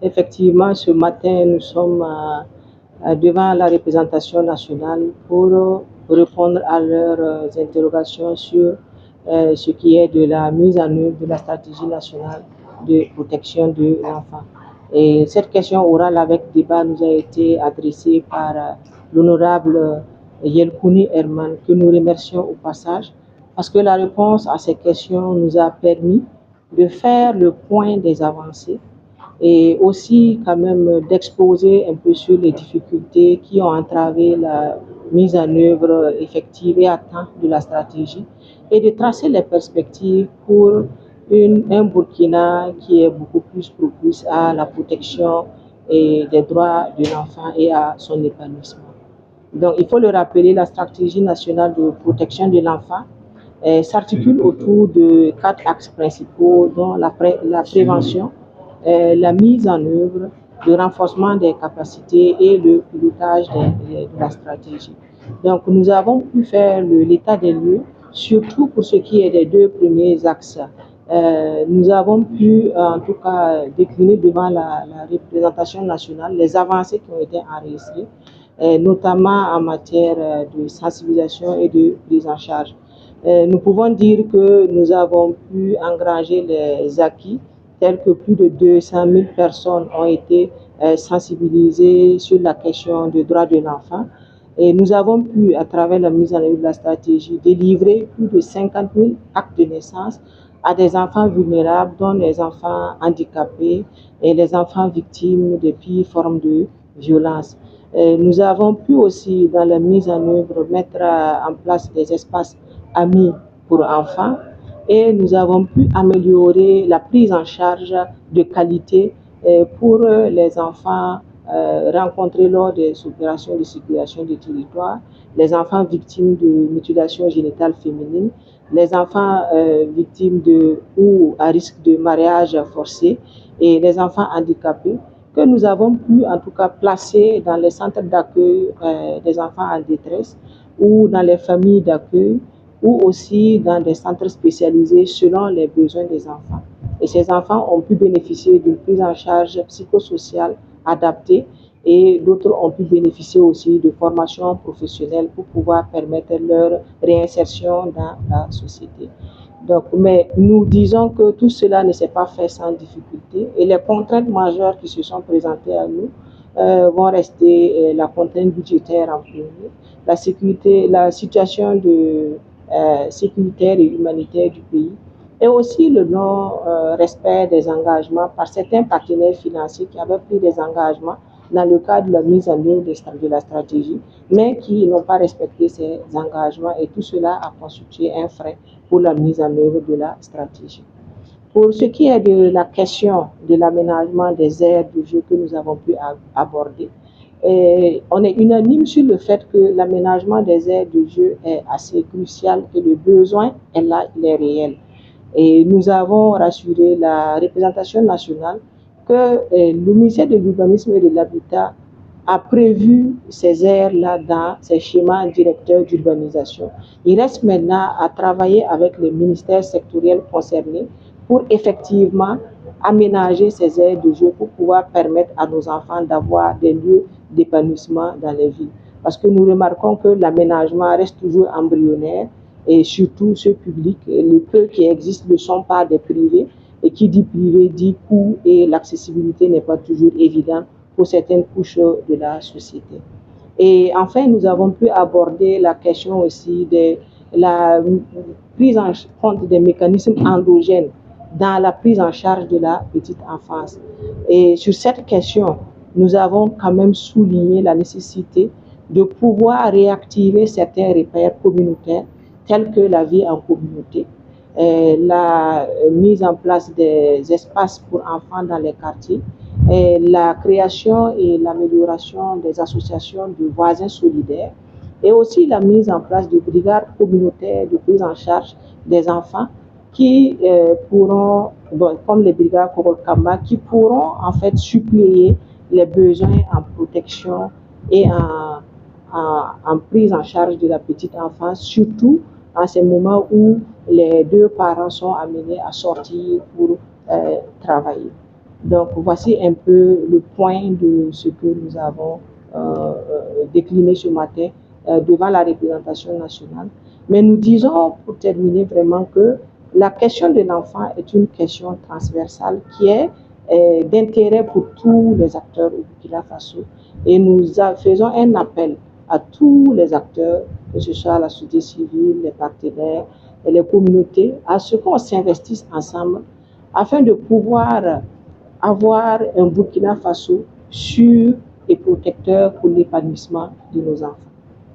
Effectivement, ce matin, nous sommes devant la représentation nationale pour répondre à leurs interrogations sur ce qui est de la mise en œuvre de la stratégie nationale de protection de l'enfant. Et cette question orale avec débat nous a été adressée par l'honorable Yelkouni Herman, que nous remercions au passage, parce que la réponse à ces questions nous a permis de faire le point des avancées et aussi quand même d'exposer un peu sur les difficultés qui ont entravé la mise en œuvre effective et à temps de la stratégie et de tracer les perspectives pour un Burkina qui est beaucoup plus propice à la protection des droits de l'enfant et à son épanouissement. Donc il faut le rappeler, la stratégie nationale de protection de l'enfant s'articule autour de 4 axes principaux, dont la prévention, la mise en œuvre, le renforcement des capacités et le pilotage de la stratégie. Donc nous avons pu faire l'état des lieux, surtout pour ce qui est des 2 premiers axes. Nous avons pu en tout cas décliner devant la représentation nationale les avancées qui ont été enregistrées, notamment en matière de sensibilisation et de prise en charge. Nous pouvons dire que nous avons pu engranger les acquis, tels que plus de 200 000 personnes ont été sensibilisées sur la question des droits de l'enfant. Et nous avons pu, à travers la mise en œuvre de la stratégie, délivrer plus de 50 000 actes de naissance à des enfants vulnérables, dont les enfants handicapés et les enfants victimes de pires formes de violence. Nous avons pu aussi, dans la mise en œuvre, mettre en place des espaces amis pour enfants et nous avons pu améliorer la prise en charge de qualité pour les enfants rencontrés lors des opérations de circulation du territoire, les enfants victimes de mutilation génitale féminine, les enfants victimes ou à risque de mariage forcé et les enfants handicapés que nous avons pu en tout cas placer dans les centres d'accueil des enfants en détresse ou dans les familles d'accueil ou aussi dans des centres spécialisés selon les besoins des enfants. Et ces enfants ont pu bénéficier d'une prise en charge psychosociale adaptée et d'autres ont pu bénéficier aussi de formations professionnelles pour pouvoir permettre leur réinsertion dans la société. Donc, mais nous disons que tout cela ne s'est pas fait sans difficulté et les contraintes majeures qui se sont présentées à nous vont rester la contrainte budgétaire en premier, la situation sécuritaire et humanitaire du pays et aussi le non-respect des engagements par certains partenaires financiers qui avaient pris des engagements dans le cadre de la mise en œuvre de la stratégie, mais qui n'ont pas respecté ces engagements et tout cela a constitué un frein pour la mise en œuvre de la stratégie. Pour ce qui est de la question de l'aménagement des aires de jeu que nous avons pu aborder, on est unanime sur le fait que l'aménagement des aires de jeu est assez crucial, que le besoin est là, il est réel. Et nous avons rassuré la représentation nationale que le ministère de l'Urbanisme et de l'Habitat a prévu ces aires-là dans ses schémas directeurs d'urbanisation. Il reste maintenant à travailler avec les ministères sectoriels concernés pour effectivement aménager ces aires de jeu pour pouvoir permettre à nos enfants d'avoir des lieux d'épanouissement dans les villes. Parce que nous remarquons que l'aménagement reste toujours embryonnaire et surtout ce public, le peu qui existe ne sont pas des privés et qui dit privé dit coût et l'accessibilité n'est pas toujours évidente pour certaines couches de la société. Et enfin, nous avons pu aborder la question aussi de la prise en compte des mécanismes endogènes dans la prise en charge de la petite enfance. Et sur cette question, nous avons quand même souligné la nécessité de pouvoir réactiver certains repères communautaires tels que la vie en communauté, la mise en place des espaces pour enfants dans les quartiers, et la création et l'amélioration des associations de voisins solidaires et aussi la mise en place de brigades communautaires de prise en charge des enfants qui pourront, comme les brigades Korokamba, qui pourront en fait suppléer les besoins en protection et en prise en charge de la petite enfance, surtout en ces moments où les 2 parents sont amenés à sortir pour travailler. Donc voici un peu le point de ce que nous avons décliné ce matin devant la représentation nationale. Mais nous disons, pour terminer vraiment, que la question de l'enfant est une question transversale qui est d'intérêt pour tous les acteurs au Burkina Faso. Et nous faisons un appel à tous les acteurs, que ce soit la société civile, les partenaires et les communautés, à ce qu'on s'investisse ensemble afin de pouvoir avoir un Burkina Faso sûr et protecteur pour l'épanouissement de nos enfants.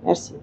Merci.